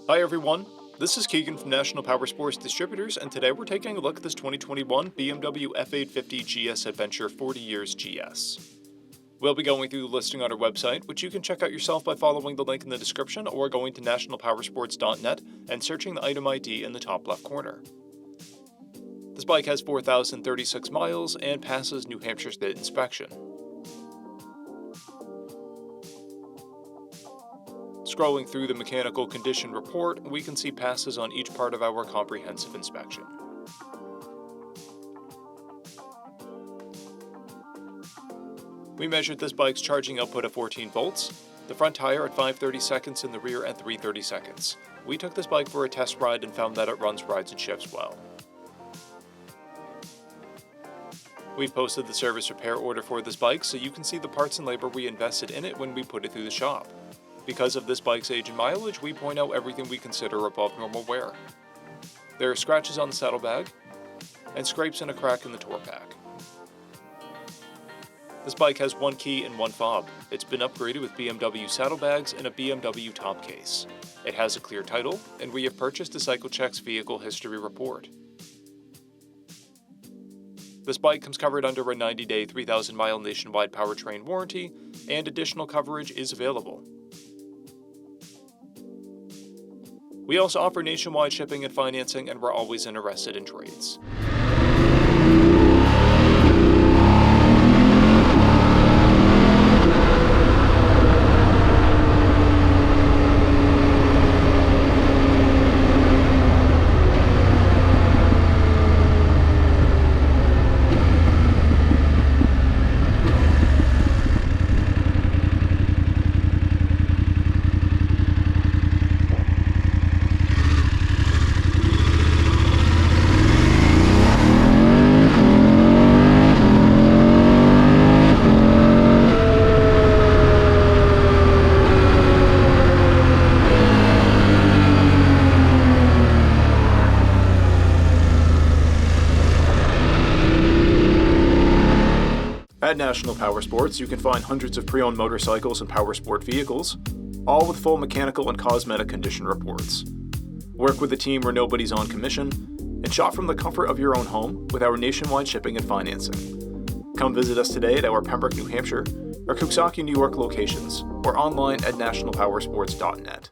Hi everyone, this is Keegan from National Powersports Distributors, and today we're taking a look at this 2021 BMW F850GS Adventure 40 Years GS. We'll be going through the listing on our website, which you can check out yourself by following the link in the description or going to nationalpowersports.net and searching the item ID in the top left corner. This bike has 4,036 miles and passes New Hampshire State inspection. Scrolling through the mechanical condition report, we can see passes on each part of our comprehensive inspection. We measured this bike's charging output at 14 volts, the front tire at 5/30 seconds and the rear at 3/30 seconds. We took this bike for a test ride and found that it runs, rides, and shifts well. We've posted the service repair order for this bike so you can see the parts and labor we invested in it when we put it through the shop. Because of this bike's age and mileage, we point out everything we consider above normal wear. There are scratches on the saddlebag and scrapes and a crack in the tour pack. This bike has one key and one fob. It's been upgraded with BMW saddlebags and a BMW top case. It has a clear title, and we have purchased a CycleCheck's vehicle history report. This bike comes covered under a 90-day, 3,000-mile nationwide powertrain warranty, and additional coverage is available. We also offer nationwide shipping and financing, and we're always interested in trades. At National Powersports, you can find hundreds of pre-owned motorcycles and powersport vehicles, all with full mechanical and cosmetic condition reports. Work with a team where nobody's on commission, and shop from the comfort of your own home with our nationwide shipping and financing. Come visit us today at our Pembroke, New Hampshire, or Coxsackie, New York locations, or online at nationalpowersports.net.